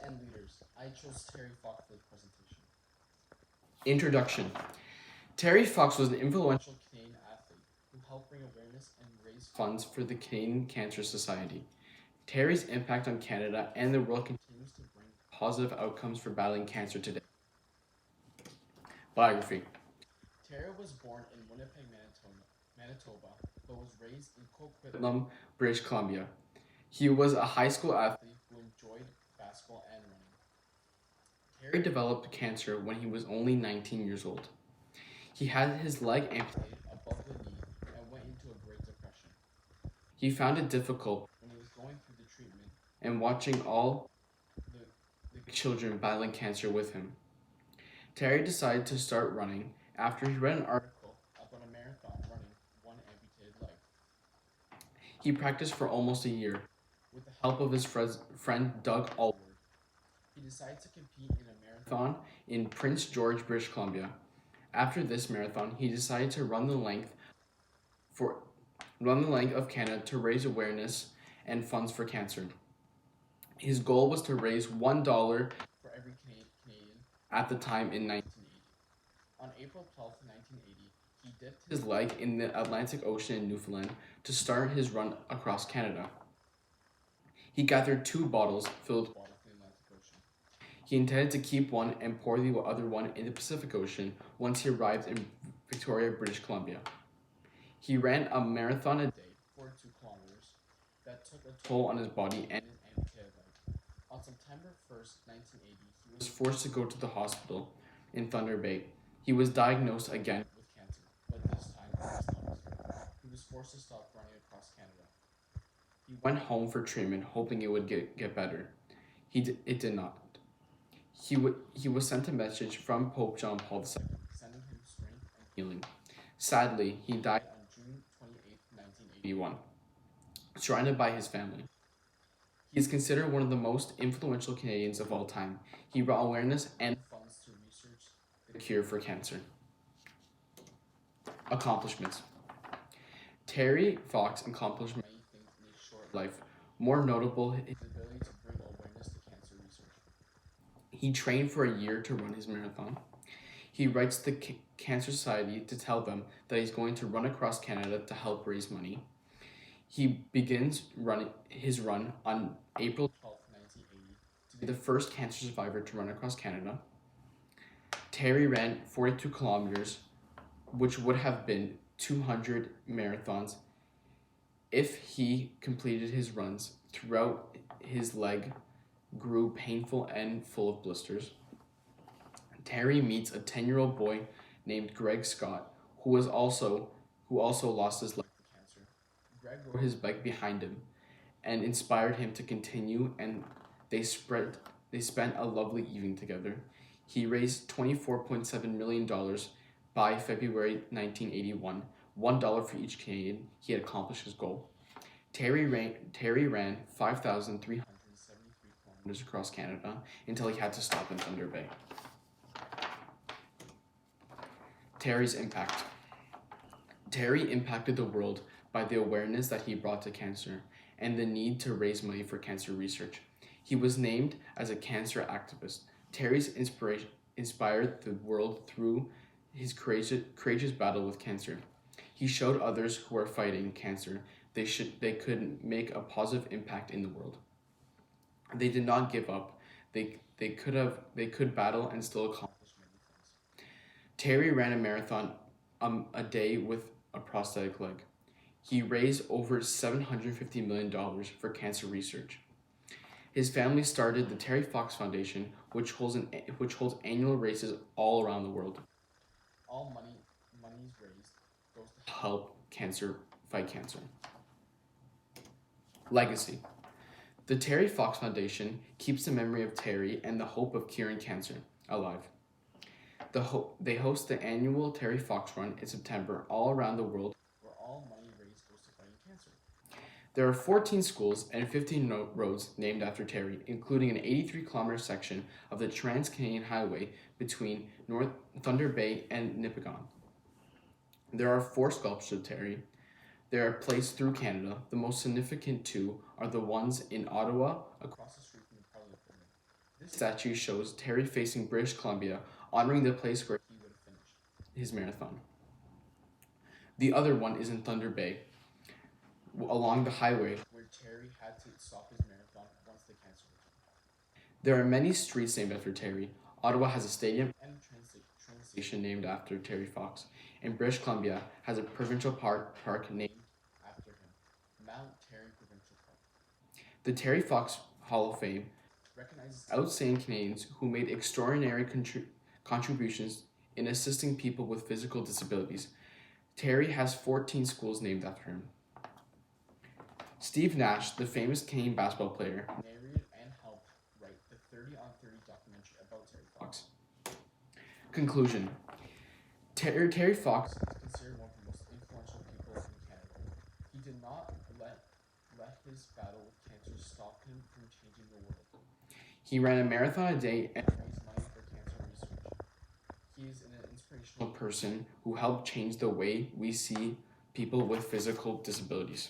and leaders. I chose Terry Fox for the presentation. Introduction. Terry Fox was an influential Canadian athlete who helped bring awareness and raise funds for the Canadian Cancer Society. Terry's impact on Canada and the world continues to bring positive outcomes for battling cancer today. Biography. Terry was born in Winnipeg, Manitoba, but was raised in Coquitlam, British Columbia. He was a high school athlete who enjoyed basketball and running. Terry developed cancer when he was only 19 years old. He had his leg amputated above the knee and went into a Great Depression. He found it difficult when he was going through the treatment and watching all the children battling cancer with him. Terry decided to start running after he read an article about a marathon running one amputated leg. He practiced for almost a year with the help of his friend Doug Alward. He decided to compete in a Marathon in Prince George, British Columbia. After this marathon, he decided to run the length of Canada to raise awareness and funds for cancer. His goal was to raise $1 for every Canadian at the time in 1980. On April 12, 1980, he dipped his leg in the Atlantic Ocean in Newfoundland to start his run across Canada. He gathered 2 bottles filled with water from the Atlantic Ocean. He intended to keep one and pour the other one in the Pacific Ocean once he arrived in Victoria, British Columbia. He ran a marathon a day, 42 kilometers, that took a toll on his body and his amputated leg. On September 1st, 1980, he was forced to go to the hospital in Thunder Bay. He was diagnosed again with cancer, but this time it was not. He was forced to stop running across Canada. He went home for treatment, hoping it would get better. It did not. He was sent a message from Pope John Paul II, sending him strength and healing. Sadly, he died on June 28, 1981, surrounded by his family. He is considered one of the most influential Canadians of all time. He brought awareness and funds to research the cure for cancer. Accomplishments. Terry Fox accomplished many things in his short life. More notable, his ability to bring awareness to cancer research. He trained for a year to run his marathon. He writes the Cancer Society to tell them that he's going to run across Canada to help raise money. He begins his run on April 12, 1980, to be the first cancer survivor to run across Canada. Terry ran 42 kilometers, which would have been 200 marathons if he completed his runs. Throughout, his leg grew painful and full of blisters. Terry meets a 10-year-old boy named Greg Scott, who also lost his leg to cancer. Greg rode his bike behind him and inspired him to continue, and they spent a lovely evening together. He raised $24.7 million by February 1981, $1 for each Canadian. He had accomplished his goal. Terry ran 5,373 kilometers across Canada until he had to stop in Thunder Bay. Terry's impact. Terry impacted the world by the awareness that he brought to cancer and the need to raise money for cancer research. He was named as a cancer activist. Terry's inspired the world through his courageous battle with cancer. He showed others who are fighting cancer they could make a positive impact in the world. They did not give up. They could battle and still accomplish many things. Terry ran a marathon a day with a prosthetic leg. He raised over $750 million for cancer research. His family started the Terry Fox Foundation, which holds annual races all around the world. All monies raised goes to help fight cancer. Legacy. The Terry Fox Foundation keeps the memory of Terry and the hope of curing cancer alive. They host the annual Terry Fox Run in September all around the world, where all money raised goes to fighting cancer. There are 14 schools and 15 roads named after Terry, including an 83-kilometer section of the Trans-Canadian Highway between North Thunder Bay and Nipigon. There are 4 sculptures of Terry. They are placed through Canada. The most significant 2 are the ones in Ottawa, across the street from the Parliament Building. This statue shows Terry facing British Columbia, honoring the place where he would have finished. his marathon. The other one is in Thunder Bay, along the highway. Where Terry had to stop his marathon once the cancer returned. There are many streets named after Terry. Ottawa has a stadium And train station station named after Terry Fox, and British Columbia has a provincial park named. after him, Mount Terry Provincial Park. The Terry Fox Hall of Fame Recognizes outstanding Canadians who made extraordinary contributions in assisting people with physical disabilities. Terry has 14 schools named after him. Steve Nash, the famous Canadian basketball player, narrated and helped write the 30 on 30 documentary about Terry Fox. Conclusion. Terry Fox Is considered one of the most influential people in Canada. He did not let his battle with cancer stop him from changing the world. he ran a marathon a day and Raise money for cancer research. He is an inspirational person who helped change the way we see people with physical disabilities.